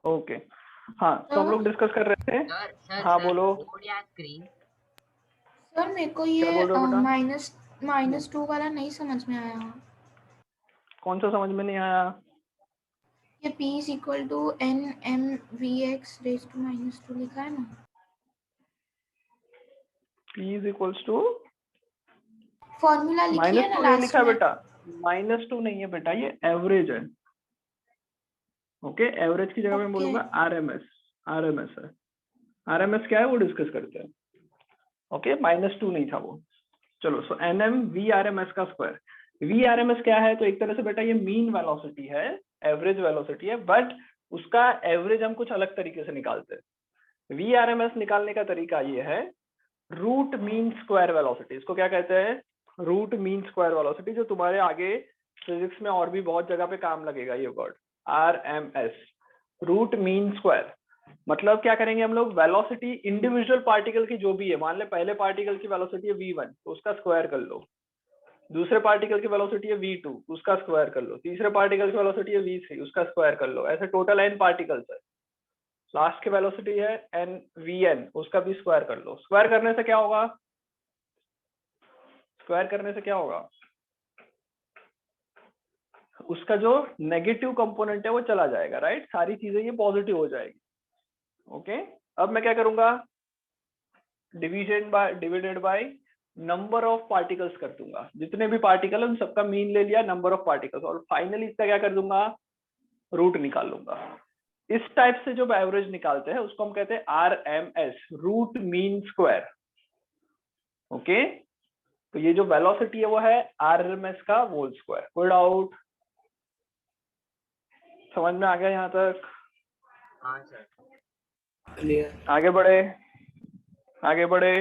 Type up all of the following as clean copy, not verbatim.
Okay, हाँ तो हम लोग डिस्कस कर रहे थे। हाँ बोलो, सर मेरे को क्या ये बोल रहे हो बेटा? -2 वाला नहीं समझ में आया। कौन सा समझ में नहीं आया? ये P is equal to NMVX raise to -2 लिखा है ना। P is equals to formula लिखिए ना -2 नहीं लास्ट लिखा है में। बेटा, -2 नहीं है बेटा, ये एवरेज है। ओके, एवरेज की जगह मैं बोलूंगा RMS। RMS है, RMS क्या है वो डिस्कस करते हैं। ओके, -2 नहीं था वो। चलो, सो NM VRMS का स्क्वायर। VRMS क्या है? तो एक तरह से बेटा ये मीन वेलोसिटी है, एवरेज वेलोसिटी है, बट उसका एवरेज हम कुछ अलग तरीके से निकालते हैं। VRMS निकालने का तरीका ये है, रूट मीन स्क्वायर वेलोसिटी। इसको क्या कहते हैं? रूट मीन स्क्वायर वेलोसिटी, जो तुम्हारे आगे फिजिक्स में और भी बहुत जगह पे काम लगेगा ये word, RMS, root mean square. मतलब क्या करेंगे हम लोग, वेलोसिटी इंडिविजुअल पार्टिकल की जो भी है, मान ले पहले पार्टिकल की वेलोसिटी है v1 तो उसका स्क्वायर कर लो, दूसरे पार्टिकल की वेलोसिटी है v2 उसका स्क्वायर कर लो, तीसरे पार्टिकल की वेलोसिटी है v3 उसका स्क्वायर कर लो, ऐसे टोटल n पार्टिकल्स है। लास्ट की वेलोसिटी है vn, उसका भी स्क्वायर कर लो। स्क्वायर करने से क्या होगा? स्क्वायर करने से क्या होगा? उसका जो नेगेटिव कंपोनेंट है वो चला जाएगा, राइट? सारी चीजें ये पॉजिटिव हो जाएगी। ओके, अब मैं क्या करूंगा, divided by number of particles कर दूंगा। जितने भी पार्टिकल है उन सबका मीन ले लिया, नंबर ऑफ पार्टिकल्स, और फाइनली इसका क्या कर दूंगा, रूट निकाल लूंगा। इस टाइप से जो एवरेज निकालते हैं उसको हम कहते हैं RMS, root mean square. Okay, तो ये जो वेलोसिटी है वो है RMS का होल स्क्वायर। कोई डाउट? समझ में आ गया यहाँ तक? हाँ सर, क्लियर। आगे बढ़े, आगे बढ़े।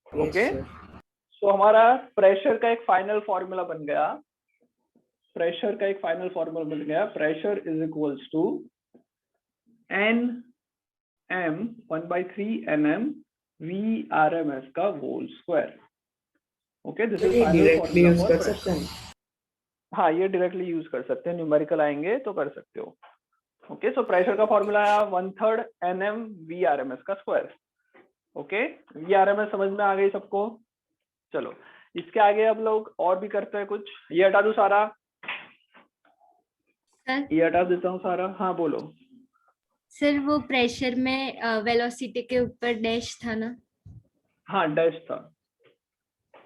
Yes okay, sir. तो हमारा प्रेशर का एक फाइनल फॉर्मूला बन गया। प्रेशर का एक फाइनल फॉर्मूला बन गया, pressure is equals to NM 1/3 NM VRMS का whole square. Okay, this is final directly formula use for कर प्रेशर। सकते हैं। हाँ, ये डायरेक्टली यूज कर सकते हैं, न्यूमेरिकल आएंगे तो कर सकते हो। ओके, सो प्रेशर का फॉर्मूला आया 1/3 NM VRMS का स्क्वायर। ओके, VRMS समझ में आ गई सबको? चलो, इसके आगे अब लोग और भी करते हैं कुछ। ये हटा दूं सारा, ये हटा देता हूँ सारा। हाँ बोलो। सर वो प्रेशर में वेलोसिटी के ऊपर डैश था ना? हाँ, डैश था।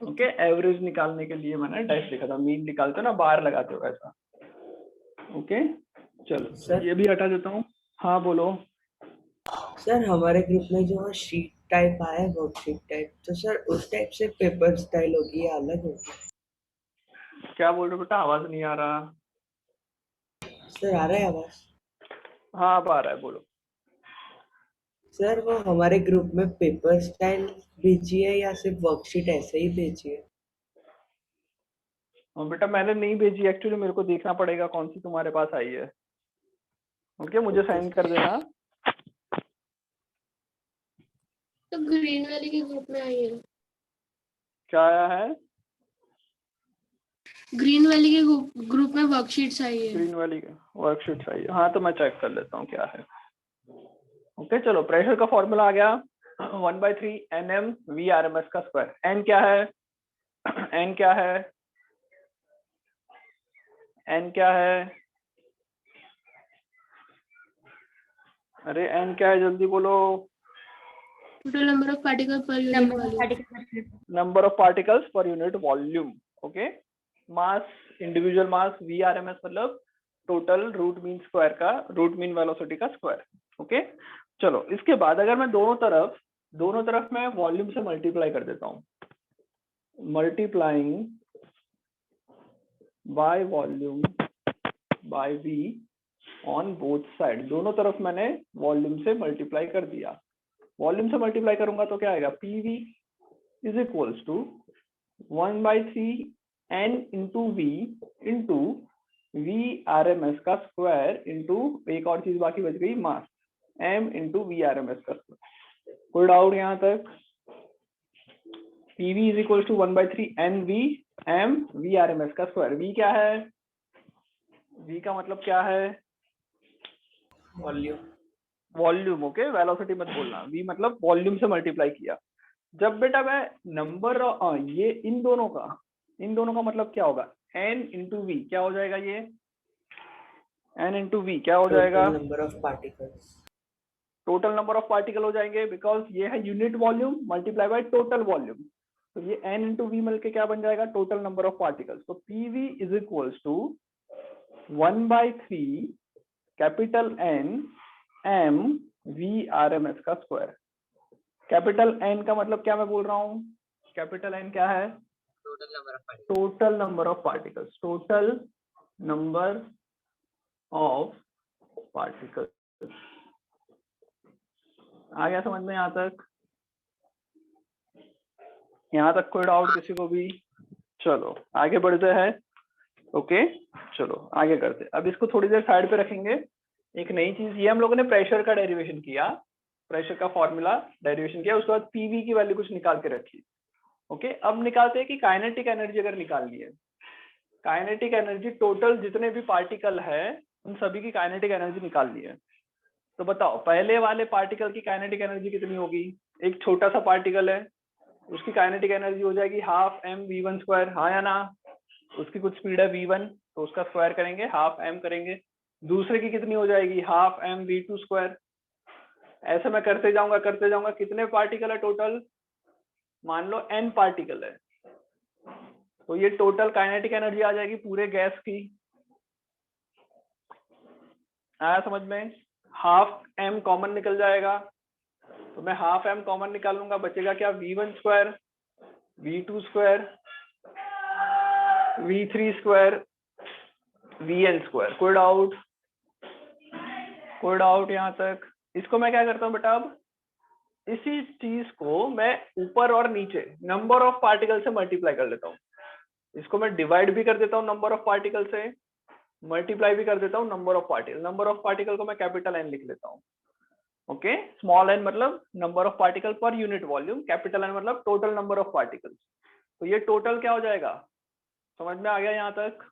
ओके, एवरेज निकालने के लिए मैंने डैश लिखा था, मीन निकालते हो ना बाहर लगाते हो ऐसा। ओके, चलो सर ये भी हटा देता हूँ। हाँ बोलो। सर हमारे ग्रुप में जो शीट टाइप आया है, वर्कशीट टाइप, तो सर उस टाइप से पेपर स्टाइल होगी या अलग होगी? क्या बोल रहे हो बेटा, आवाज नहीं आ रहा। सर आ रहा है आवाज? हाँ अब आ रहा है, बोलो। सर वो हमारे ग्रुप में पेपर स्टाइल भेजी है या सिर्फ वर्कशीट ऐसे ही भेजी है? बेटा मैंने नहीं भेजी एक्चुअली, मेरे को देखना पड़ेगा कौन सी तुम्हारे पास आई है। ओके, मुझे सेंड कर देना। तो ग्रीन वाले के ग्रुप में आई है। क्या आया है? ग्रीन वाले के ग्रुप में वर्कशीट्स आई है। ग्रीन वाली वर्कशीट आई है, हाँ तो मैं चेक कर लेता हूँ क्या है। ओके, चलो प्रेशर का फॉर्मूला आ गया 1/3 NM VRMS का स्क्वायर। N क्या है? N क्या है? N क्या है? अरे N क्या है, जल्दी बोलो। Total number of particle per unit volume. Number of particles per unit volume. Okay, mass, individual mass, VRMS मतलब टोटल रूट मीन स्क्वायर का, रूट मीन वेलोसिटी का स्क्वायर। ओके, चलो इसके बाद अगर मैं दोनों तरफ मैं वॉल्यूम से मल्टीप्लाई कर देता हूँ, multiplying by volume by V on both side, दोनों तरफ मैंने वॉल्यूम से मल्टीप्लाई कर दिया। वॉल्यूम से मल्टीप्लाई करूंगा तो क्या आएगा, PV is equals to 1/3 N into V into VRMS का स्क्वायर इंटू एक और चीज बाकी बच गई, मास, M इंटू VRMS का स्क्वायर। कोई डाउट यहाँ तक? PV is equals to 1/3 NV M VRMS का स्क्वायर। V क्या है? V का मतलब क्या है? वॉल्यूम। वॉल्यूम, ओके, वेलोसिटी मत बोलना, v मतलब वॉल्यूम से मल्टीप्लाई किया। जब बेटा मैं नंबर ये इन दोनों का मतलब क्या होगा, n इंटू वी, क्या हो जाएगा ये n इंटू वी क्या हो जाएगा, total number of particles. Total number of particle हो जाएंगे, बिकॉज ये है unit volume multiply by total volume, तो ये n इंटू वी मिलके क्या बन जाएगा, टोटल नंबर ऑफ पार्टिकल्स। तो PV is equals to 1/3 capital N m v R M S का स्क्वायर। कैपिटल N का मतलब क्या मैं बोल रहा हूँ, कैपिटल N क्या है, total number of particles, total number of particles. आ गया समझ में यहाँ तक? यहाँ तक कोई डाउट किसी को भी? चलो आगे बढ़ते हैं। ओके चलो आगे करते हैं। अब इसको थोड़ी देर साइड पे रखेंगे। एक नई चीज, ये हम लोगों ने प्रेशर का डेरिवेशन किया, प्रेशर का फॉर्मूला डेरिवेशन किया, उसके बाद पीवी की वैल्यू कुछ निकाल के रखी। ओके अब निकालते हैं कि काइनेटिक एनर्जी अगर निकालनी है, काइनेटिक एनर्जी टोटल जितने भी पार्टिकल है उन सभी की काइनेटिक एनर्जी निकालनी है। तो बताओ पहले वाले पार्टिकल की काइनेटिक एनर्जी कितनी होगी, एक छोटा सा पार्टिकल है उसकी काइनेटिक एनर्जी हो जाएगी half M V one square, हाँ या ना, उसकी कुछ स्पीड है v1 तो उसका स्क्वायर करेंगे हाफ m करेंगे। दूसरे की कितनी हो जाएगी, हाफ m v2 स्क्वायर। ऐसे मैं करते जाऊंगा, कितने पार्टिकल है टोटल, मान लो n पार्टिकल है, तो ये टोटल काइनेटिक एनर्जी आ जाएगी पूरे गैस की। आया समझ में? हाफ m कॉमन निकल जाएगा, तो मैं हाफ m कॉमन निकालूंगा, बचेगा क्या, v1 square, v2 square, v3 square, vn square. कोई डाउट? कोई डाउट यहाँ तक? इसको मैं क्या करता हूँ बेटा, अब इसी चीज को मैं ऊपर और नीचे नंबर ऑफ पार्टिकल से मल्टीप्लाई कर लेता हूँ। इसको मैं डिवाइड भी कर देता हूँ नंबर ऑफ पार्टिकल से, मल्टीप्लाई भी कर देता हूँ number of particle. Number of particle को मैं कैपिटल N लिख लेता हूँ। ओके स्मॉल n मतलब number of particle per unit volume, capital N मतलब टोटल नंबर ऑफ पार्टिकल्स। तो ये टोटल क्या हो जाएगा, समझ में आ गया यहाँ तक?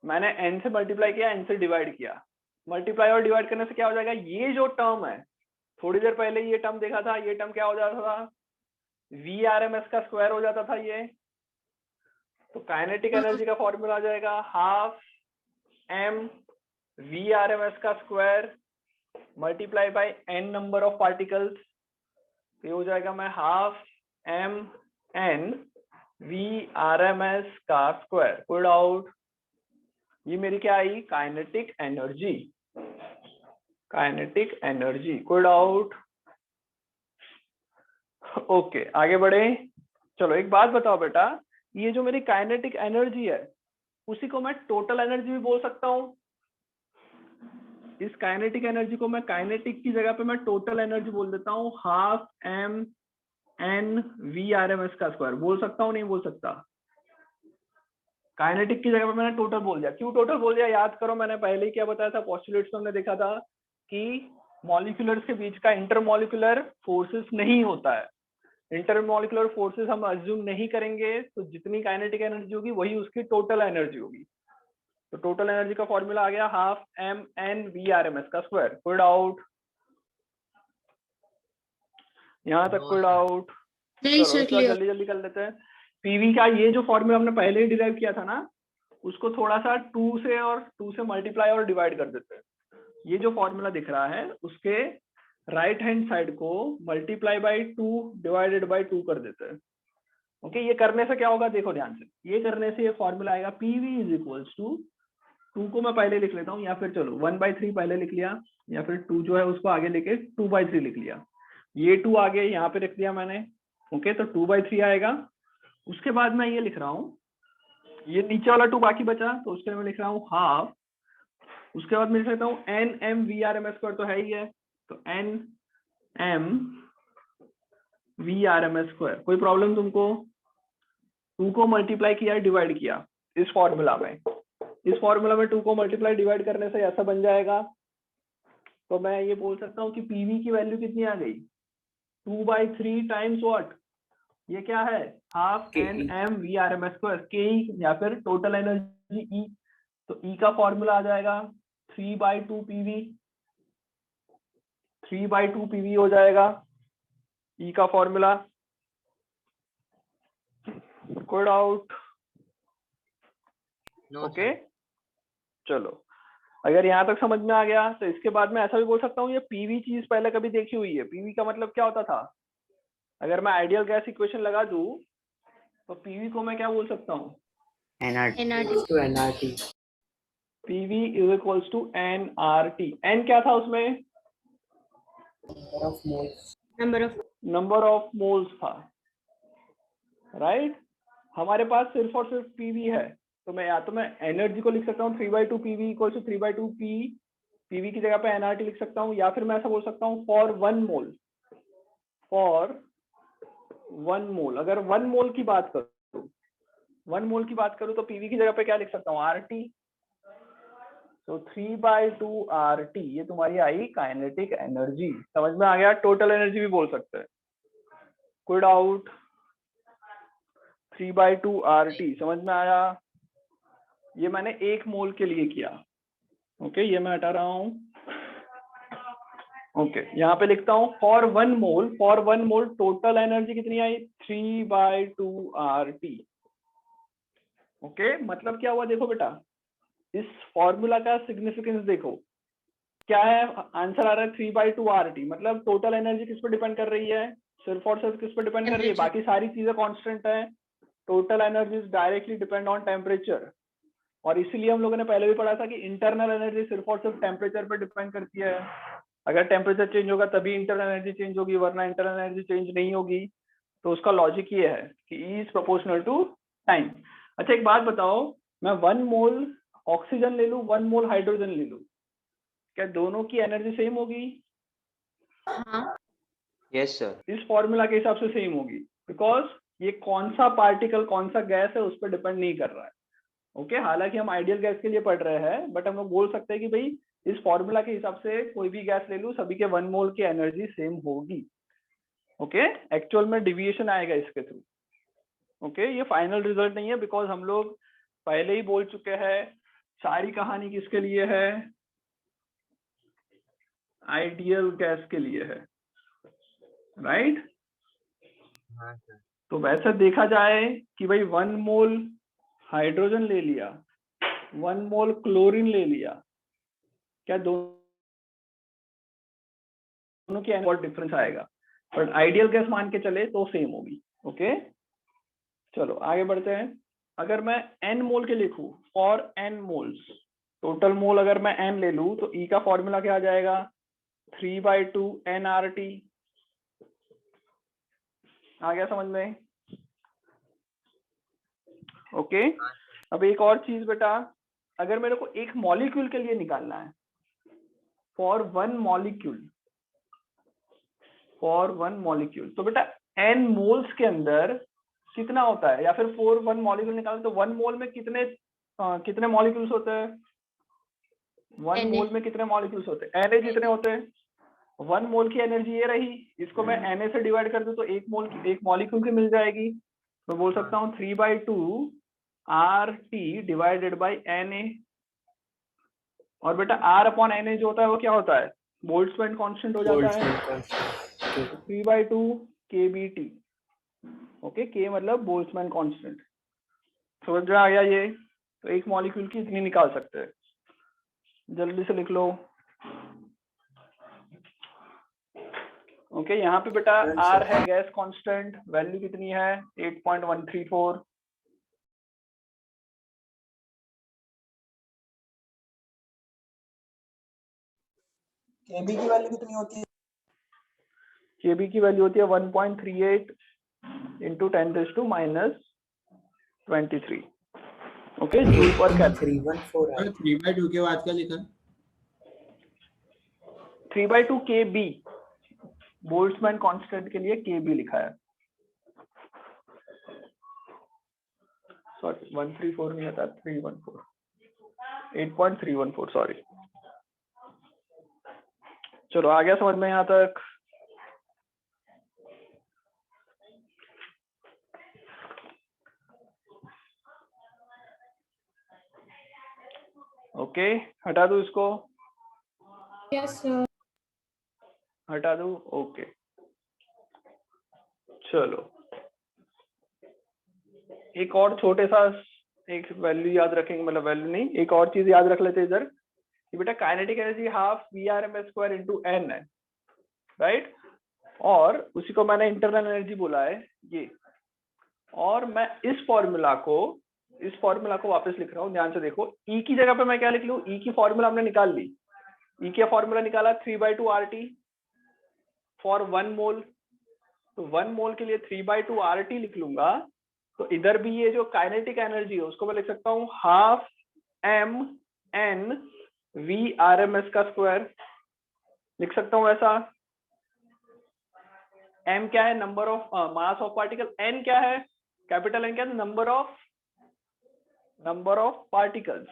मैंने n से मल्टीप्लाई किया, n से डिवाइड किया, मल्टीप्लाई और डिवाइड करने से क्या हो जाएगा, ये जो टर्म है थोड़ी देर पहले ये टर्म देखा था, ये टर्म क्या हो जाता था, वी आर एम एस का स्क्वायर हो जाता था ये। तो काइनेटिक एनर्जी का फॉर्मूला आ जाएगा half m V R M S का square multiply by n number of particles. ये हो जाएगा मैं half m n V R M S का स्क्वायर। कोई डाउट? ये मेरी क्या आई, काइनेटिक एनर्जी, काइनेटिक एनर्जी। कोई डाउट? ओके आगे बढ़े। चलो एक बात बताओ बेटा, ये जो मेरी काइनेटिक एनर्जी है उसी को मैं टोटल एनर्जी भी बोल सकता हूँ। इस काइनेटिक एनर्जी को मैं काइनेटिक की जगह पे मैं टोटल एनर्जी बोल देता हूँ, half m n V R M S का स्क्वायर। बोल सकता हूँ नहीं बोल सकता? काइनेटिक की जगह पे मैंने टोटल बोल दिया। क्यों टोटल बोल दिया, याद करो मैंने पहले ही क्या बताया था, पोस्टुलेट्स में हमने देखा था कि मॉलिक्यूलर्स के बीच का इंटरमॉलिक्यूलर फोर्सेस नहीं होता है। इंटरमॉलिक्यूलर फोर्सेस हम अज्यूम नहीं करेंगे, तो जितनी काइनेटिक एनर्जी होगी वही उसकी टोटल एनर्जी होगी। तो टोटल एनर्जी का फॉर्मूला आ गया half m n V R M S का स्क्वायर। कोई डाउट? यहाँ तक कोई डाउट? नहीं चलो सर, इसका क्लियर। जल्दी जल्दी कर लेते हैं। पीवी का ये जो फॉर्मूला हमने पहले ही डिराइव किया था ना, उसको थोड़ा सा 2 से मल्टीप्लाई और डिवाइड कर देते हैं। ये जो फॉर्मूला दिख रहा है उसके राइट हैंड साइड को मल्टीप्लाई बाय 2 डिवाइडेड बाय 2 कर देते हैं। ओके ये करने से क्या होगा, देखो ध्यान से, ये करने से ये फॉर्मूला आएगा पीवी इज इक्वल्स टू 2 को मैं पहले लिख लेता हूँ, या फिर चलो 1/3 पहले लिख लिया, या फिर 2 जो है उसको आगे लेके 2/3 लिख लिया। ये 2 आगे यहाँ पे रख दिया मैंने। ओके तो 2/3 आएगा। उसके बाद मैं ये लिख रहा हूँ, ये नीचे वाला 2 बाकी बचा तो उसके लिए मैं लिख रहा हूँ हाफ। उसके बाद मैं लिख लेता हूँ N M V R M S square, तो है ही है, तो N M V R M S square. कोई प्रॉब्लम तुमको? 2 को मल्टीप्लाई किया डिवाइड किया इस फॉर्मूला में, इस फॉर्मूला में 2 को मल्टीप्लाई डिवाइड करने से ऐसा बन जाएगा। तो मैं ये बोल सकता हूँ कि पीवी की वैल्यू कितनी आ गई, 2/3 टाइम्स व्हाट, ये क्या है, half N M V R M S square के, या फिर टोटल एनर्जी ई। तो ई का फॉर्मूला आ जाएगा 3/2 पीवी, 3/2 पीवी हो जाएगा ई का फॉर्मूला। कोई डाउट? ओके चलो, अगर यहाँ तक समझ में आ गया तो इसके बाद मैं ऐसा भी बोल सकता हूँ ये पीवी चीज पहले कभी देखी हुई है। पीवी का मतलब क्या होता था? अगर मैं आइडियल गैस इक्वेशन लगा दूं तो पीवी को मैं क्या बोल सकता हूँ? NRT to NRT. PV is equals to NRT। N क्या था उसमें? Number of moles. Number of moles था, राइट? हमारे पास सिर्फ और सिर्फ पीवी है, तो मैं या तो मैं एनर्जी को लिख सकता हूँ 3/2 PV equals to 3/2 P, PV की जगह पे एनआरटी लिख सकता हूँ, या फिर मैं ऐसा बोल सकता हूँ फॉर 1 मोल, फॉर 1 मोल। अगर 1 मोल की बात करूँ, 1 मोल की बात करूँ तो पीवी की जगह पे क्या लिख सकता हूँ? आरटी। तो 3/2 आरटी, ये तुम्हारी आई काइनेटिक एनर्जी। समझ में आ गया? टोटल एनर्जी भी बोल सकते हैं। कोई डाउट? 3/2 आरटी समझ में आया? ये मैंने 1 मोल के लिए किया। ओके, ये मैं हटा रहा हूँ। ओके, यहाँ पे लिखता हूँ for 1 mole, for 1 mole total energy कितनी आई? 3/2 आरटी। ओके, मतलब क्या हुआ? देखो बेटा, इस फॉर्मूला का सिग्निफिकेंस देखो क्या है। आंसर आ रहा है 3/2 आरटी, मतलब टोटल एनर्जी किस पर डिपेंड कर रही है? सिर्फ और सिर्फ किस पर डिपेंड कर रही है? बाकी सारी चीजें कांस्टेंट है। Total energy directly depend on temperature, और इसीलिए हम लोगों ने पहले भी पढ़ा था कि इंटरनल एनर्जी सिर्फ और सिर्फ टेम्परेचर पर डिपेंड करती है। अगर टेम्परेचर चेंज होगा तभी इंटरनल एनर्जी चेंज होगी, वरना इंटरनल एनर्जी चेंज नहीं होगी। तो उसका लॉजिक ये है कि E is proportional to time. अच्छा एक बात बताओ, मैं 1 मोल ऑक्सीजन ले लूं, 1 मोल हाइड्रोजन ले लूं, क्या दोनों की एनर्जी सेम होगी? Yes sir. इस फॉर्मूला के हिसाब से सेम होगी, बिकॉज ये कौन सा पार्टिकल कौन सा गैस है उस पर डिपेंड नहीं कर रहा है। ओके, हालांकि हम आइडियल गैस के लिए पढ़ रहे हैं, बट हम लोग बोल सकते हैं कि भाई इस फॉर्मूला के हिसाब से कोई भी गैस ले लूं, सभी के 1 मोल की एनर्जी सेम होगी। ओके, एक्चुअल में डिविएशन आएगा इसके थ्रू। ओके, ये फाइनल रिजल्ट नहीं है, बिकॉज हम लोग पहले ही बोल चुके हैं सारी कहानी किसके लिए है? आइडियल गैस के लिए है, राइट? हाँ सर। तो वैसे देखा जाए कि भाई 1 मोल हाइड्रोजन ले लिया, 1 मोल क्लोरीन ले लिया, क्या दोनों की बहुत डिफरेंस आएगा, बट आइडियल गैस मान के चले तो सेम होगी। ओके चलो आगे बढ़ते हैं। अगर मैं n मोल के लिखूं, for n moles, total mole अगर मैं n ले लूं तो E का फॉर्मूला क्या आ जाएगा? 3/2 nRT। आ गया समझ में? ओके, अब एक और चीज बेटा, अगर मेरे को एक मॉलिक्यूल के लिए निकालना है, फॉर 1 मॉलिक्यूल, फॉर 1 मॉलिक्यूल, तो बेटा n मोल्स के अंदर कितना होता है? या फिर फॉर 1 मॉलिक्यूल निकालें तो 1 मोल में कितने मॉलिक्यूल्स होते हैं? 1 Na। मोल में कितने मॉलिक्यूल्स होते हैं? Na जितने होते हैं। 1 मोल की एनर्जी ये रही, इसको मैं Na से डिवाइड कर दूं तो एक मॉलिक्यूल की मिल जाएगी। मैं बोल सकता हूँ 3/2 RT डिवाइडेड बाई Na। और बेटा R अपॉन Na जो होता है वो क्या होता है? बोल्ट्जमैन कांस्टेंट हो जाता है। Boltzmann constant. 3/2 kBT। Okay, K मतलब बोल्ट्जमैन कांस्टेंट। समझ में आ गया ये? तो एक मॉलिक्यूल की इतनी निकाल सकते हैं, जल्दी से लिख लो। ओके, यहाँ पे बेटा R है गैस कांस्टेंट, वैल्यू कितनी है? 8.134। केबी की वैल्यू कितनी होती है? केबी की वैल्यू होती है 1.38 इंटू 10⁻⁻23। ओके, जूल पर केल्विन। 314 सर 3/2 के बाद क्या लिखा? 3/2 kb, बोल्ट्जमैन कांस्टेंट के लिए kb लिखा है। सॉरी 134 नहीं आता, 314, 8.314 सॉरी। चलो आ गया समझ में यहाँ तक? ओके, हटा दूं इसको? Yes sir. हटा दूं? ओके चलो, एक और छोटे सा एक वैल्यू याद रखेंगे, मतलब वैल्यू नहीं, एक और चीज याद रख लेते हैं इधर कि बेटा kinetic energy half VRMS² into N है, राइट? और उसी को मैंने इंटरनल एनर्जी बोला है ये। और मैं इस फॉर्मूला को वापस लिख रहा हूँ, ध्यान से देखो। ई की जगह पे मैं क्या लिख लूँ? ई की फॉर्मूला हमने निकाल ली। ई का फॉर्मूला निकाला 3/2 RT फॉर 1 मोल। तो 1 मोल के लिए 3/2 RT लिख लूंगा। तो इधर भी ये जो काइनेटिक एनर्जी है उसको मैं लिख सकता हूँ हाफ mn VRMS का स्क्वायर, लिख सकता हूँ ऐसा। m क्या है? Number of mass of particle. n क्या है? कैपिटल N क्या है? Number of particles,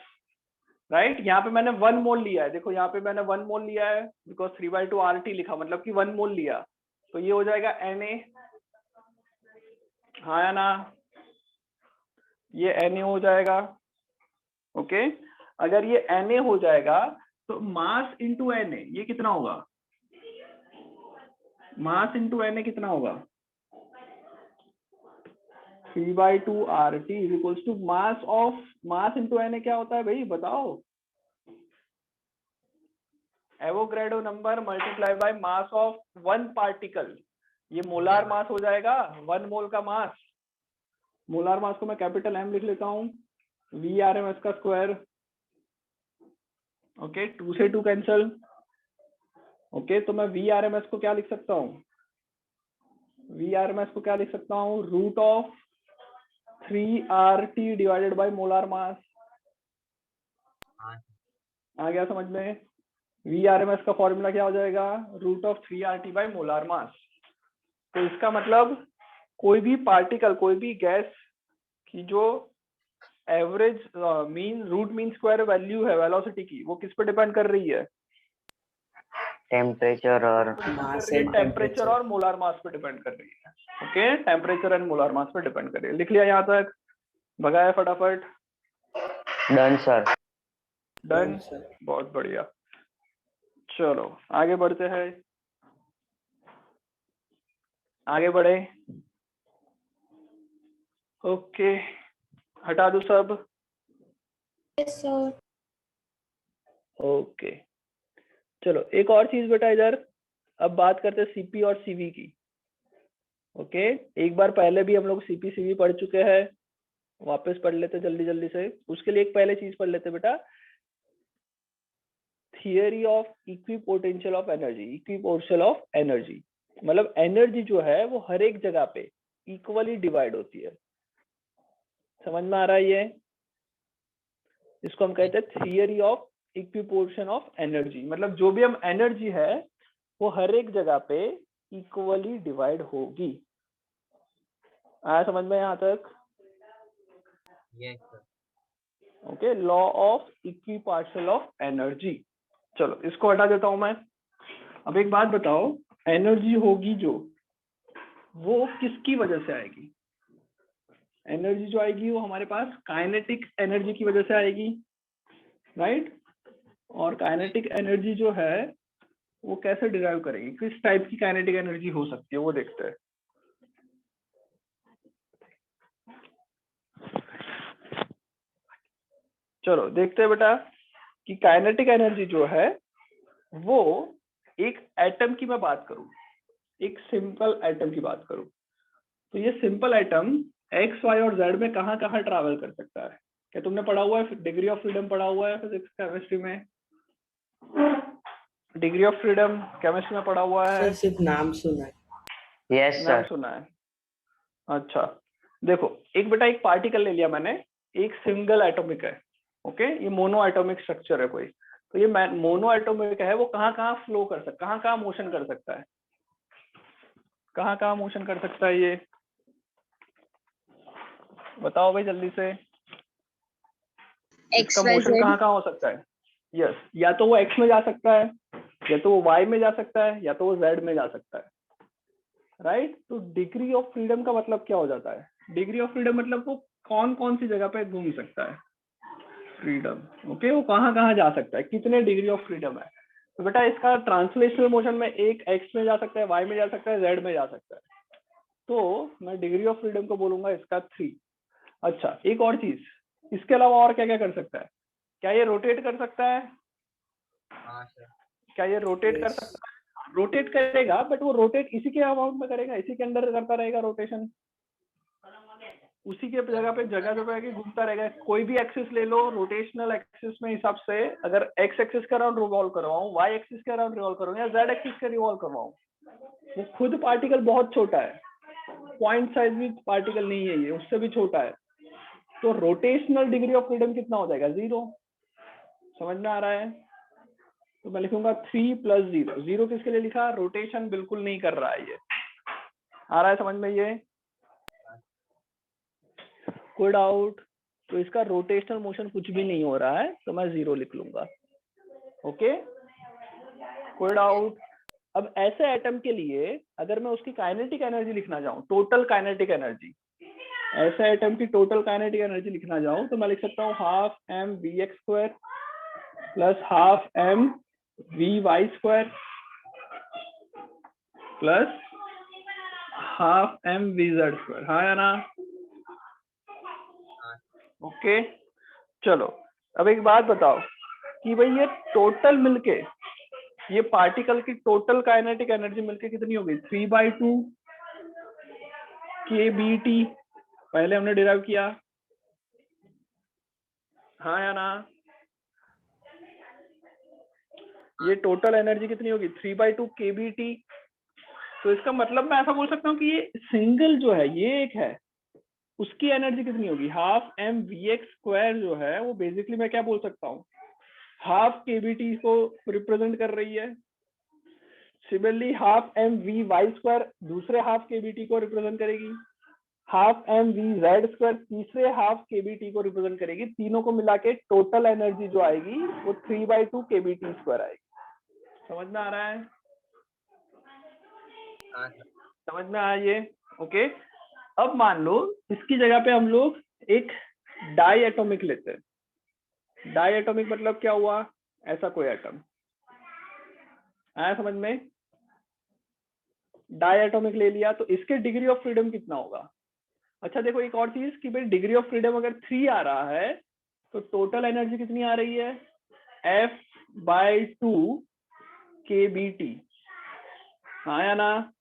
right? यहाँ पे मैंने 1 मोल लिया है, देखो यहाँ पे मैंने 1 मोल लिया है बिकॉज 3/2 RT लिखा, मतलब कि 1 मोल लिया। तो ये हो जाएगा Na, हाँ या ना? ये Na हो जाएगा, ओके। अगर ये Na हो जाएगा तो मास इंटू Na ये कितना होगा? मास इंटू Na कितना होगा? 3/2 RT is equals to mass into Na क्या होता है भाई बताओ? Avogadro number multiply by mass of 1 particle. ये मोलार मास हो जाएगा, 1 मोल का मास। मोलार मास को मैं कैपिटल M लिख लेता हूँ, VRMS का स्क्वायर, ओके। 2 से 2 कैंसल, ओके। तो मैं VRMS को क्या लिख सकता हूँ? VRMS को क्या लिख सकता हूँ? Root of 3RT divided by molar mass. आ गया समझ में? VRMS का फॉर्मूला क्या हो जाएगा? Root of 3RT by molar mass. तो इसका मतलब कोई भी पार्टिकल, कोई भी गैस की जो average root mean square value है वेलोसिटी की, वो किस पे डिपेंड कर रही है? टेम्परेचर और मास एंड टेम्परेचर और मोलार मास पे डिपेंड कर रही है, okay. Temperature and molar mass पे डिपेंड कर रही है। लिख लिया यहाँ तक? भगाया फटाफट? Done sir. डन, बहुत बढ़िया। चलो आगे बढ़ते हैं, आगे बढ़े, ओके। हटा दो सब? Yes sir. ओके चलो, एक और चीज बेटा इधर, अब बात करते हैं सीपी और सीवी की, ओके। एक बार पहले भी हम लोग सीपी सीवी पढ़ चुके हैं, वापस पढ़ लेते जल्दी जल्दी से। उसके लिए एक पहले चीज पढ़ लेते बेटा, theory of equipotential of energy. Equipotential of energy मतलब एनर्जी जो है वो हर एक जगह पे इक्वली डिवाइड होती है। समझ में आ रहा है ये? इसको हम कहते हैं थियरी ऑफ इक्विपोर्शन ऑफ एनर्जी। मतलब जो भी हम एनर्जी है वो हर एक जगह पे इक्वली डिवाइड होगी। आया समझ में यहाँ तक? Yes sir. Okay, law of equipartition of energy. चलो इसको हटा देता हूं मैं। अब एक बात बताओ, एनर्जी होगी जो, वो किसकी वजह से आएगी? एनर्जी जो आएगी वो हमारे पास काइनेटिक एनर्जी की वजह से आएगी, राइट? और काइनेटिक एनर्जी जो है वो कैसे डिराइव करेंगे, किस टाइप की काइनेटिक एनर्जी हो सकती है वो देखते हैं। चलो देखते हैं बेटा कि काइनेटिक एनर्जी जो है वो, एक एटम की मैं बात करूं, एक सिंपल एटम की बात करूं, तो ये सिंपल एटम एक्स वाई और जेड में कहाँ कहाँ ट्रैवल कर सकता है? क्या तुमने पढ़ा हुआ है? डिग्री ऑफ फ्रीडम पढ़ा हुआ है फिजिक्स केमिस्ट्री में? डिग्री ऑफ फ्रीडम केमिस्ट्री में पढ़ा हुआ है? सर सिर्फ नाम सुना है। यस नाम सर। सुना है? अच्छा देखो, एक बेटा एक पार्टिकल ले लिया मैंने, एक सिंगल एटॉमिक है, ओके। ये मोनो एटॉमिक स्ट्रक्चर है कोई, तो ये मोनो एटॉमिक है, वो कहाँ कहाँ फ्लो कर सकता है, कहाँ कहाँ मोशन कर सकता है? कहाँ कहाँ मोशन कर सकता है ये बताओ भाई जल्दी से। इसका मोशन कहाँ कहाँ हो सकता है? यस, या तो वो एक्स में जा सकता है, या तो वो वाई में जा सकता है, या तो वो जेड में जा सकता है, राइट? तो डिग्री ऑफ फ्रीडम का मतलब क्या हो जाता है? डिग्री ऑफ फ्रीडम मतलब वो कौन कौन सी जगह पे घूम सकता है, फ्रीडम। ओके, वो कहाँ कहाँ जा सकता है, कितने डिग्री ऑफ फ्रीडम है। तो बेटा इसका ट्रांसलेशनल मोशन में एक एक्स में जा सकता है, वाई में जा सकता है, जेड में जा सकता है। तो मैं डिग्री ऑफ फ्रीडम को बोलूंगा इसका 3। अच्छा, एक और चीज, इसके अलावा और क्या क्या कर सकता है? क्या ये रोटेट कर सकता है? हाँ सर। क्या ये रोटेट कर Yes. सकता है? रोटेट करेगा, बट वो रोटेट इसी के अमाउंट में करेगा, इसी के अंदर करता रहेगा रोटेशन, उसी के जगह पे घूमता रहेगा। कोई भी एक्सिस ले लो, रोटेशनल एक्सिस में हिसाब से अगर एक्स एक्सिस के अराउंड रिवॉल्व करवाऊं, वाई एक्सिस के अराउंड रिवॉल्व करवाऊं या जेड एक्सिस के रिवॉल्व करवाऊं, वो खुद पार्टिकल बहुत छोटा है, पॉइंट साइज भी पार्टिकल नहीं है, ये उससे भी छोटा है। तो रोटेशनल डिग्री ऑफ फ्रीडम कितना हो जाएगा? 0। समझ में आ रहा है? तो मैं लिखूंगा 3 + 0। 0 किसके लिए लिखा? रोटेशन बिल्कुल नहीं कर रहा है ये। आ रहा है समझ में ये? कोई डाउट? तो इसका रोटेशनल मोशन कुछ भी नहीं हो रहा है, तो मैं 0 लिख लूंगा। ओके, कोई डाउट? अब ऐसे एटम के लिए अगर मैं उसकी काइनेटिक एनर्जी लिखना चाहूँ, टोटल काइनेटिक एनर्जी, ऐसे एटम की टोटल काइनेटिक एनर्जी लिखना चाहूँ, तो मैं लिख सकता हूँ 12 mvx² + 12 mvy² + 12 mvz²। हाँ या ना? ओके, चलो अब एक बात बताओ कि भाई ये टोटल मिलके, ये पार्टिकल की टोटल काइनेटिक एनर्जी मिलके कितनी होगी? 3/2 kBt। पहले हमने डिराइव किया, हाँ या ना? ये टोटल एनर्जी कितनी होगी? 3/2 kBt। तो इसका मतलब मैं ऐसा बोल सकता हूँ कि ये सिंगल जो है, ये एक है, उसकी एनर्जी कितनी होगी? 12 mvx² जो है वो बेसिकली मैं क्या बोल सकता हूँ? 12 kBt को रिप्रेजेंट कर रही है। सिमिलरली 12 mvy² दूसरे 12 kBt को रिप्रेजेंट करेगी, 12 mvz² तीसरे 12 kBt को रिप्रेजेंट करेगी। तीनों को मिला के टोटल एनर्जी जो आएगी वो 3/2 kBt² आएगी। समझ में आ रहा है? समझ में आया ये? ओके, अब मान लो इसकी जगह पे हम लोग एक डाई एटॉमिक लेते हैं। डाई एटॉमिक मतलब क्या हुआ? ऐसा कोई एटम आया समझ में? डाई एटॉमिक ले लिया, तो इसके डिग्री ऑफ फ्रीडम कितना होगा? अच्छा देखो एक और चीज कि भाई डिग्री ऑफ फ्रीडम अगर 3 आ रहा है तो टोटल एनर्जी कितनी आ रही है? F/2 kBt। हाँ या ना?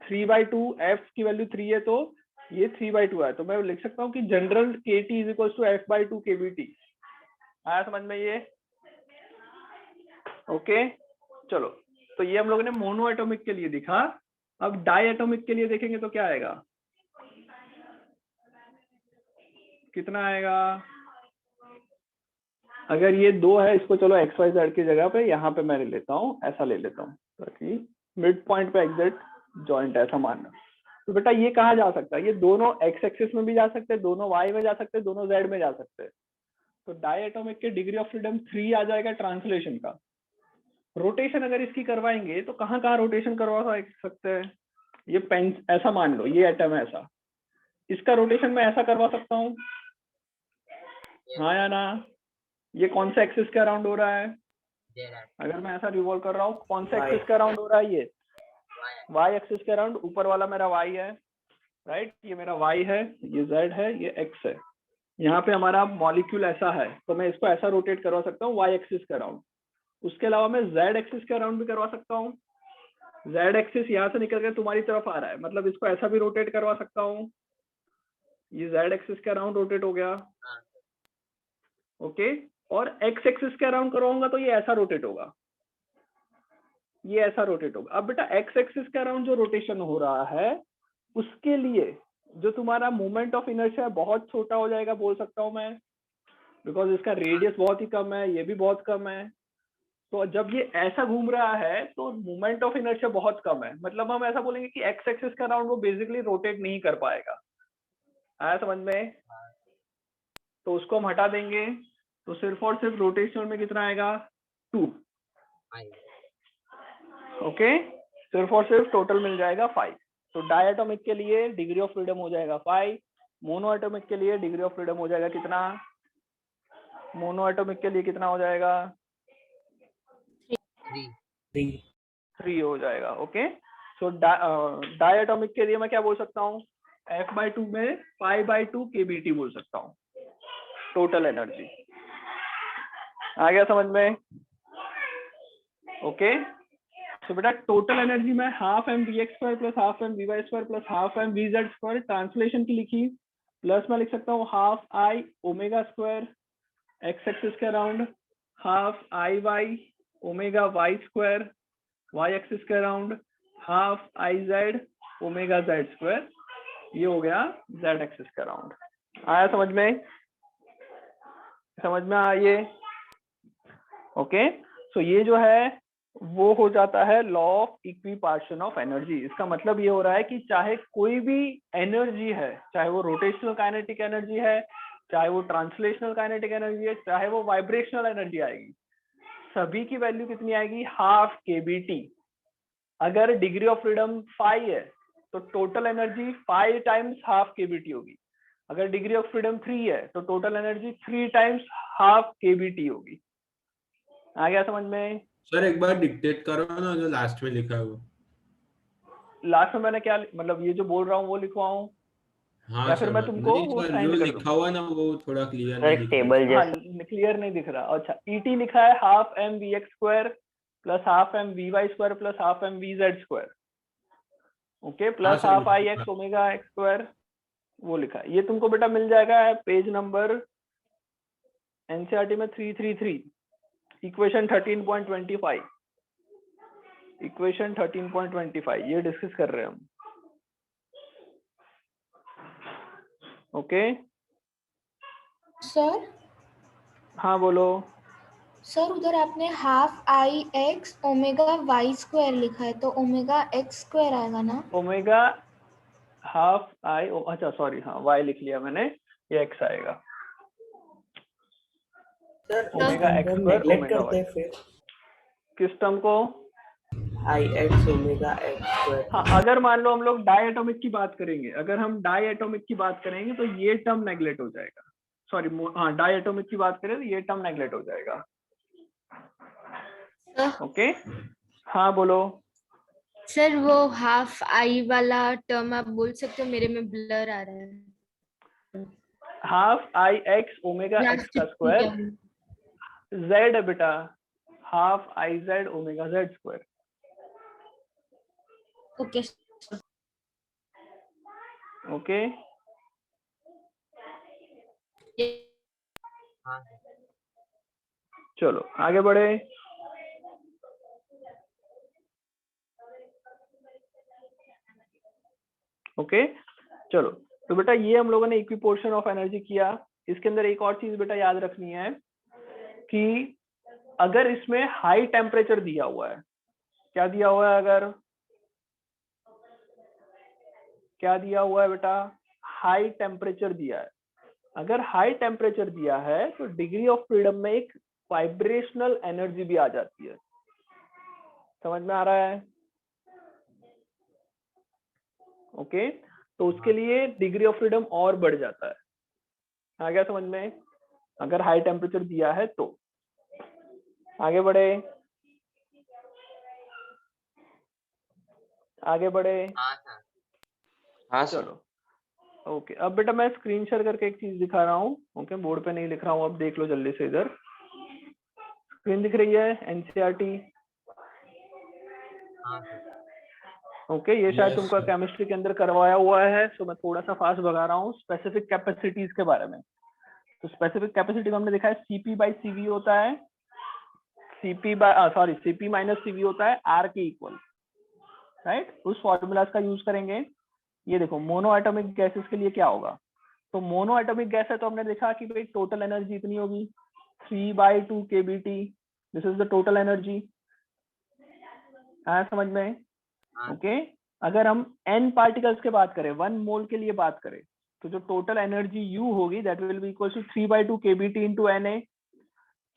3/2, F की वैल्यू 3 है तो ये 3/2 है, तो मैं लिख सकता हूँ कि जनरल kT = F/2 kBt। आया समझ में ये? ओके, चलो तो ये हम लोगों ने मोनो एटॉमिक के लिए दिखा। अब डाई एटॉमिक के लिए देखेंगे तो क्या आएगा? कितना आएगा? अगर ये 2 है, इसको चलो XYZ की जगह पे यहाँ पे मैं ले लेता हूँ, ऐसा ले लेता हूँ ताकि मिड पॉइंट पे एग्जैक्ट जॉइंट ऐसा मानना। तो बेटा ये कहाँ जा सकता है? ये दोनों एक्स एक्सिस में भी जा सकते हैं, दोनों वाई में जा सकते हैं, दोनों जेड में जा सकते हैं। तो डाई एटॉमिक के डिग्री ऑफ फ्रीडम 3 आ जाएगा ट्रांसलेशन का। रोटेशन अगर इसकी करवाएंगे तो कहाँ कहाँ रोटेशन करवा सकते हैं? ये पेन ऐसा मान लो, ये एटम है ऐसा, इसका रोटेशन मैं ऐसा करवा सकता हूँ, हाँ या ना? ये कौन से एक्सिस के अराउंड हो रहा है? अगर मैं ऐसा रिवॉल्व कर रहा हूँ, कौन से एक्सिस के अराउंड हो रहा है? ये वाई एक्सिस के अराउंड। ऊपर वाला मेरा वाई है, राइट? ये मेरा वाई है, ये जेड है, ये एक्स है। यहाँ पे हमारा मॉलिक्यूल ऐसा है, तो मैं इसको ऐसा रोटेट करवा सकता हूँ वाई एक्सिस के अराउंड। उसके अलावा मैं जेड एक्सिस के अराउंड भी करवा सकता हूँ। जेड एक्सिस यहाँ से निकल कर तुम्हारी तरफ आ रहा है, मतलब इसको ऐसा भी रोटेट करवा सकता हूँ। ये जेड एक्सिस के अराउंड रोटेट हो गया, ओके। और एक्स एक्सिस के अराउंड करवाऊंगा तो ये ऐसा रोटेट होगा, ये ऐसा रोटेट होगा। अब बेटा एक्स एक्सिस के अराउंड जो रोटेशन हो रहा है उसके लिए जो तुम्हारा मोमेंट ऑफ इनर्शिया बहुत छोटा हो जाएगा बोल सकता हूँ मैं, बिकॉज इसका रेडियस बहुत ही कम है, ये भी बहुत कम है। तो जब ये ऐसा घूम रहा है तो मोमेंट ऑफ इनर्शिया बहुत कम है, मतलब हम ऐसा बोलेंगे कि एक्स एक्सिस के अराउंड वो बेसिकली रोटेट नहीं कर पाएगा। आया समझ में? तो उसको हम हटा देंगे, तो सिर्फ और सिर्फ रोटेशनल में कितना आएगा? 2। ओके, सिर्फ और सिर्फ टोटल मिल जाएगा 5। तो डायटोमिक के लिए डिग्री ऑफ फ्रीडम हो जाएगा 5, मोनो एटॉमिक के लिए डिग्री ऑफ फ्रीडम हो जाएगा कितना? मोनो एटॉमिक के लिए कितना हो जाएगा? 3 3 हो जाएगा। ओके, सो डाई एटॉमिक के लिए मैं क्या बोल सकता हूँ? F/2 में π/2 kBT बोल सकता हूँ टोटल एनर्जी। आ गया समझ में? ओके, तो बेटा टोटल एनर्जी में half mvx² plus half mvy² plus half mvz² translation की लिखी, प्लस मैं लिख सकता हूँ half I omega square x axis के around, half IY omega y square y axis के around, half IZ omega z², ये हो गया z एक्सिस के अराउंड। आया समझ में? समझ में आइए? ओके, सो ये जो है वो हो जाता है law of equipartition of energy. इसका मतलब ये हो रहा है कि चाहे कोई भी एनर्जी है, चाहे वो रोटेशनल काइनेटिक एनर्जी है, चाहे वो ट्रांसलेशनल काइनेटिक एनर्जी है, चाहे वो वाइब्रेशनल एनर्जी आएगी, सभी की वैल्यू कितनी आएगी? Half kBT। अगर डिग्री ऑफ फ्रीडम 5 है तो total energy 5 times half kBT होगी। अगर डिग्री ऑफ फ्रीडम 3 है तो total energy 3 times half kBT होगी। आ गया समझ में? सर एक बार डिक्टेट करो ना जो लास्ट में लिखा है वो। लास्ट में मैंने क्या मतलब ये जो बोल रहा हूँ वो लिखवाऊं हाँ या फिर सर, मैं तुमको नहीं वो सर सेंड जो कर लिखा दूं? हुआ ना वो थोड़ा क्लियर सर नहीं एक दिख रहा टेबल है। हाँ, जैसा। क्लियर नहीं दिख रहा। अच्छा, ET लिखा है half mvx² plus half mvy² plus half mvz²। Okay, हाँ plus sir, half ix omega x², वो लिखा है। ये तुमको बेटा मिल जाएगा पेज नंबर NCERT में 333, इक्वेशन 13.25। इक्वेशन 13.25 ये डिस्कस कर रहे हैं हम। ओके, सर हाँ बोलो। सर उधर आपने हाफ IX ओमेगा y² लिखा है, तो ओमेगा x² आएगा ना? ओमेगा हाफ आई, अच्छा सॉरी, हाँ y लिख लिया मैंने, ये x आएगा। सर ओमेगा हम x² नेगलेक्ट ओमेगा करते y। हैं फिर किस टर्म को? IX omega x²। हाँ, अगर मान लो हम लोग डाई एटॉमिक की बात करेंगे, अगर हम डाई एटॉमिक की बात करेंगे तो ये टर्म नेगलेक्ट हो जाएगा। सॉरी, हाँ, डाई एटॉमिक की बात करें तो ये टर्म नेगलेक्ट हो जाएगा। ओके, हाँ बोलो। सर वो हाफ आई वाला टर्म आप बोल सकते हो, मेरे में ब्लर आ रहा है। Half IX omega x last का स्क्वायर z है बेटा, half IZ omega z²। Okay okay, हाँ चलो आगे बढ़े। ओके, चलो, तो बेटा ये हम लोगों ने इक्विपोर्शन ऑफ एनर्जी किया। इसके अंदर एक और चीज बेटा याद रखनी है कि अगर इसमें हाई टेम्परेचर दिया हुआ है, क्या दिया हुआ है? अगर क्या दिया हुआ है बेटा? हाई टेम्परेचर दिया है। अगर हाई टेम्परेचर दिया है तो डिग्री ऑफ फ्रीडम में एक वाइब्रेशनल एनर्जी भी आ जाती है। समझ में आ रहा है? ओके, तो उसके लिए डिग्री ऑफ फ्रीडम और बढ़ जाता है। आ गया समझ में? अगर हाई टेम्परेचर दिया है तो। आगे बढ़े, आगे बढ़े। हाँ सर। हाँ सर। चलो ओके, अब बेटा मैं स्क्रीन शेयर करके एक चीज दिखा रहा हूँ। ओके, बोर्ड पे नहीं लिख रहा हूँ, अब देख लो जल्दी से। इधर स्क्रीन दिख रही है NCERT? हाँ सर। ओके, ये शायद Yes, तुमका sir. केमिस्ट्री के अंदर करवाया हुआ है, सो मैं थोड़ा सा फास्ट भगा रहा हूँ। स्पेसिफिक कैपेसिटीज के बारे में। तो स्पेसिफिक कैपेसिटी में हमने देखा है CP/CV होता है, CP माइनस CV होता है R के इक्वल, राइट? उस फॉर्मूलाज का यूज करेंगे। ये देखो, मोनो एटॉमिक गैसेस के लिए क्या होगा? तो मोनो एटॉमिक गैस है तो हमने देखा कि भाई टोटल एनर्जी इतनी होगी 3/2 kBT। This is the total energy. आया समझ में? हाँ ओके, अगर हम n पार्टिकल्स के बात करें, 1 मोल के लिए बात करें, तो जो टोटल एनर्जी U होगी that will be equal to 3/2 kBT into Na।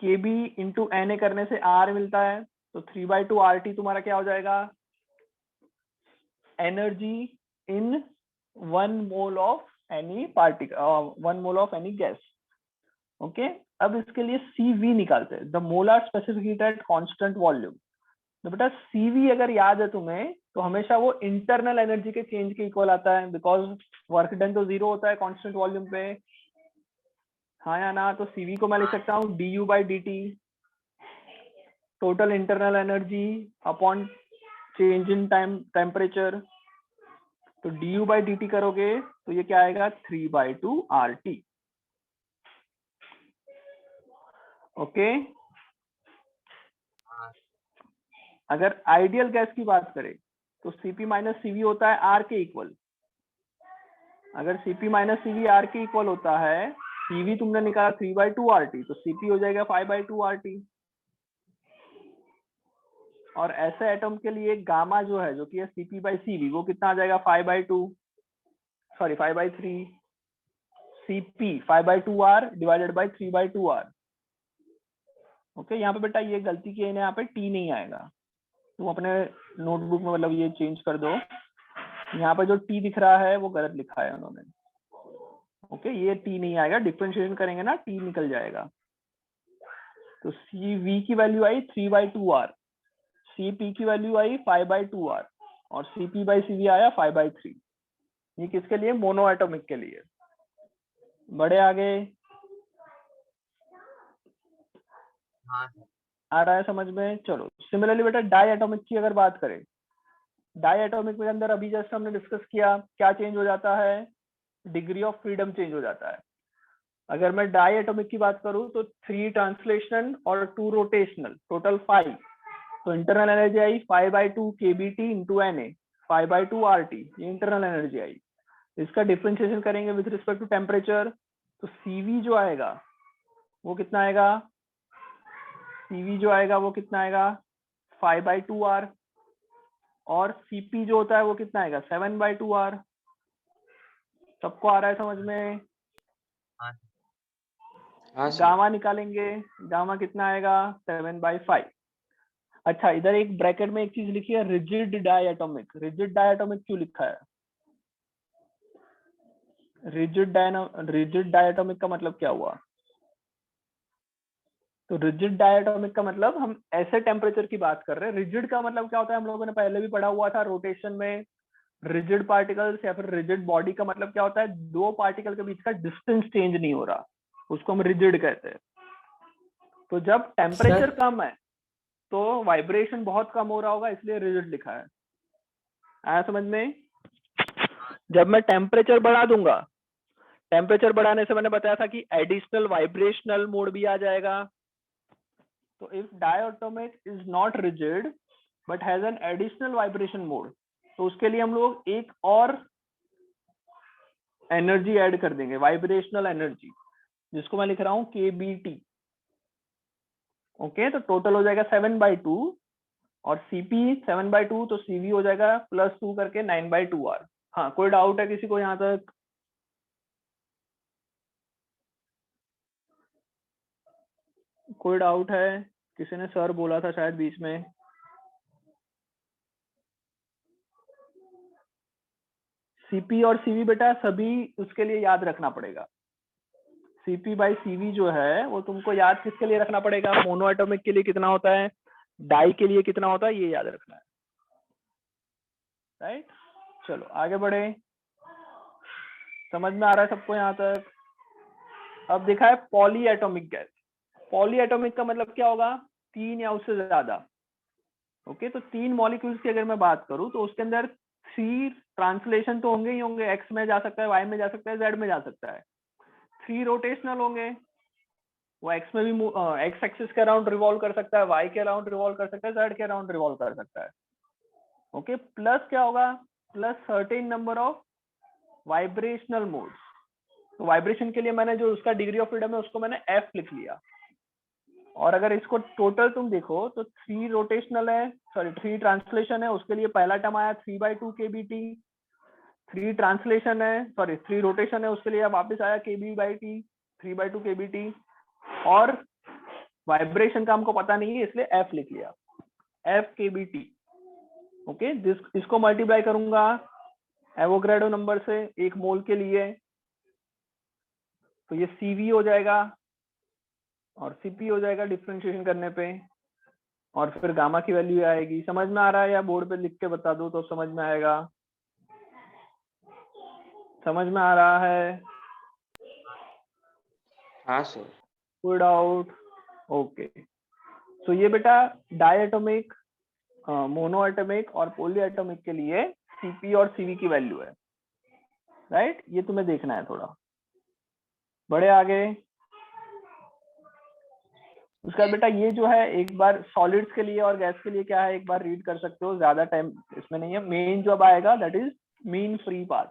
kB into Na करने से R मिलता है, तो 3/2 RT तुम्हारा क्या हो जाएगा? Energy in 1 mole of any particle, 1 mole of any gas. Okay, अब इसके लिए CV निकालते हैं, the molar specific heat at constant volume. तो बेटा CV अगर याद है तुम्हें तो हमेशा वो इंटरनल एनर्जी के चेंज के इक्वल आता है, बिकॉज वर्क डन तो 0 होता है कांस्टेंट वॉल्यूम पे, हाँ या ना? तो CV को मैं लिख सकता हूँ du/dt total internal energy upon change in time temperature. तो du/dt करोगे तो ये क्या आएगा 3/2 RT। ओके, अगर आइडियल गैस की बात करें तो Cp माइनस CV होता है R के इक्वल। अगर Cp माइनस CV R के इक्वल होता है, CV तुमने निकाला 3/2 RT, तो Cp हो जाएगा 5/2 RT। और ऐसे एटम के लिए गामा जो है, जो कि है Cp/CV, वो कितना आ जाएगा 5/2, sorry 5/3, Cp 5/2 R divided by 3/2 R। Okay, यहाँ पे बेटा ये गलती की है, यहाँ पे T नहीं आएगा, तुम अपने नोटबुक में मतलब ये चेंज कर दो, यहाँ पे जो T दिख रहा है वो गलत लिखा है उन्होंने। ओके, ये T नहीं आएगा, डिफरेंशिएशन करेंगे ना T निकल जाएगा। तो CV की वैल्यू आई 3/2 R, Cp की वैल्यू आई 5/2 R और Cp/CV आया 5/3। ये किसके लिए? मोनो एटॉमिक के लिए। बड़े आगे हाँ सर। आ रहा है समझ में? चलो सिमिलरली बेटा डाई एटॉमिक की अगर बात करें, डाई एटॉमिक के अंदर अभी जस्ट हमने डिस्कस किया, क्या चेंज हो जाता है? डिग्री ऑफ फ्रीडम चेंज हो जाता है। अगर मैं डाई एटॉमिक की बात करूं तो 3 ट्रांसलेशन और 2 रोटेशनल, टोटल 5। तो इंटरनल एनर्जी आई 5/2 kBT इंटू Na, 5/2 RT, ये इंटरनल एनर्जी आई। इसका डिफरेंशिएशन करेंगे विद रिस्पेक्ट टू टेम्परेचर, तो CV जो आएगा वो कितना आएगा? CV जो आएगा वो कितना आएगा? 5/2 R, और Cp जो होता है वो कितना आएगा? 7/2 R। सबको आ रहा है समझ में? हाँ गामा निकालेंगे, गामा कितना आएगा? 7/5। अच्छा, इधर एक ब्रैकेट में एक चीज लिखी है, रिजिड डायटोमिक। रिजिड डायटोमिक क्यों लिखा है? रिजिड डायटोमिक का मतलब क्या हुआ? तो रिजिड डायटोमिक का मतलब हम ऐसे टेम्परेचर की बात कर रहे हैं। रिजिड का मतलब क्या होता है? हम लोगों ने पहले भी पढ़ा हुआ था रोटेशन में। रिजिड पार्टिकल्स या फिर रिजिड बॉडी का मतलब क्या होता है? 2 पार्टिकल के बीच का डिस्टेंस चेंज नहीं हो रहा, उसको हम रिजिड कहते हैं। तो जब टेम्परेचर कम है तो वाइब्रेशन बहुत कम हो रहा होगा, इसलिए रिजिड लिखा है। आया समझ में? जब मैं टेम्परेचर बढ़ा दूंगा, टेम्परेचर बढ़ाने से मैंने बताया था कि एडिशनल वाइब्रेशनल मोड भी आ जाएगा। तो if diatomic is not rigid but has an additional vibration mode, तो उसके लिए हम लोग एक और एनर्जी ऐड कर देंगे, वाइब्रेशनल एनर्जी, जिसको मैं लिख रहा हूं kBT। ओके, तो टोटल हो जाएगा 7/2 और Cp 7/2, तो CV हो जाएगा +2 करके 9/2 R। हाँ, कोई डाउट है किसी को यहाँ तक? कोई डाउट है? किसी ने सर बोला था शायद बीच में। Cp और CV बेटा सभी उसके लिए याद रखना पड़ेगा। Cp/CV जो है वो तुमको याद किसके लिए रखना पड़ेगा? मोनो एटॉमिक के लिए कितना होता है, डाई के लिए कितना होता है, ये याद रखना है। राइट, चलो आगे बढ़े। समझ में आ रहा है सबको यहाँ तक? अब देखा है poly atomic gas. Poly atomic का मतलब क्या होगा? 3 या उससे ज्यादा। ओके, तो 3 मॉलिक्यूल्स की अगर मैं बात करूं तो उसके अंदर 3 ट्रांसलेशन तो होंगे ही होंगे, एक्स में जा सकता है, वाई में जा सकता है, जेड में जा सकता है। 3 रोटेशनल होंगे, वो एक्स में भी एक्स एक्सिस के अराउंड रिवॉल्व कर सकता है, वाई के अराउंड रिवॉल्व कर सकता है, जेड के अराउंड रिवॉल्व कर सकता है। ओके, प्लस क्या होगा? Plus certain number of vibrational modes. तो वाइब्रेशन के लिए मैंने जो उसका डिग्री ऑफ फ्रीडम है उसको मैंने F लिख लिया। और अगर इसको टोटल तुम देखो तो 3 रोटेशनल है, सॉरी 3 ट्रांसलेशन है, उसके लिए पहला टर्म आया 3/2 kBT। 3 ट्रांसलेशन है, सॉरी 3 रोटेशन है, उसके लिए वापस आया kB/T, 3/2 kBT। और वाइब्रेशन का हमको पता नहीं है इसलिए F लिख लिया, F kBT। ओके, इसको मल्टीप्लाई करूंगा एवोगैड्रो नंबर से 1 मोल के लिए, तो ये CV हो जाएगा और सीपी हो जाएगा डिफरेंशिएशन करने पे, और फिर गामा की वैल्यू आएगी। समझ में आ रहा है या बोर्ड पे लिख के बता दूं तो समझ में आएगा? समझ में आ रहा है? हाँ सर। Good out. ओके, तो ये बेटा डायटोमिक, मोनो एटॉमिक और पॉली एटॉमिक के लिए सीपी और सीवी की वैल्यू है, राइट? ये तुम्हें देखना है थोड़ा। बड़े आगे उसका बेटा ये जो है एक बार सॉलिड्स के लिए और गैस के लिए क्या है एक बार रीड कर सकते हो, ज्यादा टाइम इसमें नहीं है। मेन जो अब आएगा that is mean free path.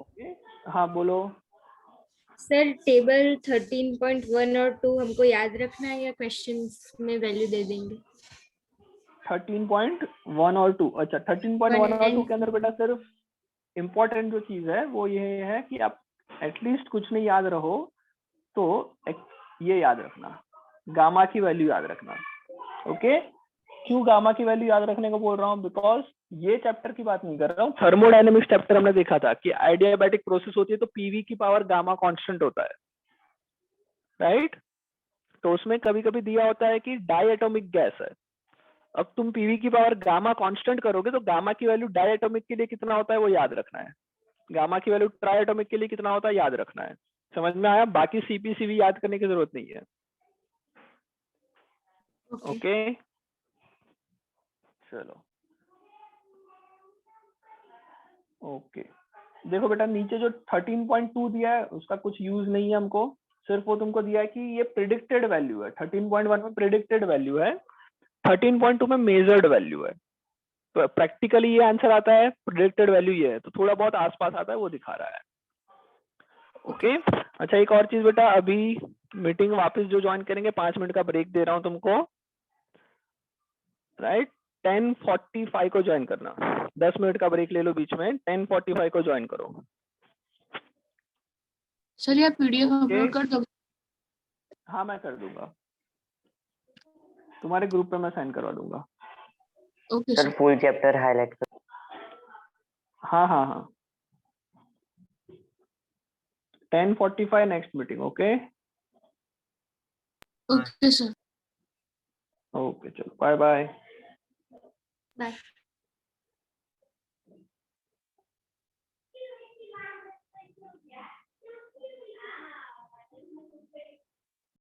Okay, हाँ बोलो। सर टेबल 13.1 और 2 हमको याद रखना है या क्वेश्चंस में वैल्यू दे देंगे? 13.1 और 2, अच्छा 13.1 और 2 के अंदर बेटा सिर्फ इम्पोर्टेंट जो चीज है वो ये है कि आप एटलीस्ट कुछ नहीं याद रहो तो ये याद रखना, गामा की वैल्यू याद रखना। ओके, क्यों गामा की वैल्यू याद रखने को बोल रहा हूँ? बिकॉज ये चैप्टर की बात नहीं कर रहा हूँ, थर्मोडायनेमिक्स चैप्टर हमने देखा था कि आइडियाबैटिक प्रोसेस होती है तो पीवी की पावर गामा कांस्टेंट होता है, राइट? तो उसमें कभी कभी दिया होता है कि डायएटॉमिक गैस है। अब तुम पीवी की पावर गामा कांस्टेंट करोगे तो गामा की वैल्यू डायएटॉमिक के लिए कितना होता है वो याद रखना है, गामा की वैल्यू ट्राइएटॉमिक के लिए कितना होता है याद रखना है। समझ में आया? बाकी सीपी सीवी याद करने की जरूरत नहीं है। ओके, चलो ओके। देखो बेटा नीचे जो 13.2 दिया है उसका कुछ यूज नहीं है हमको, सिर्फ वो तुमको दिया है कि ये प्रिडिक्टेड वैल्यू है। 13.1 में प्रिडिक्टेड वैल्यू है, 13.2 में मेजर्ड वैल्यू है। तो प्रैक्टिकली ये आंसर आता है प्रिडिक्टेड वैल्यू ये है, तो थोड़ा बहुत आसपास आता है वो दिखा रहा है। ओके, अच्छा एक और चीज बेटा, अभी मीटिंग वापस जो ज्वाइन करेंगे 5 मिनट का ब्रेक दे रहा हूँ तुमको, राइट? 10:45 को ज्वाइन करना, 10 मिनट का ब्रेक ले लो बीच में, 10:45 को ज्वाइन करो। सर ये पीडीएफ Okay. अपलोड कर दो। हाँ मैं कर दूंगा, तुम्हारे ग्रुप पे मैं साइन करवा दूंगा। Okay sir sir. Full chapter highlight कर। हाँ हाँ हाँ, 10:45 next meeting. Okay okay sir. Okay, चलो बाय बाय। बाय।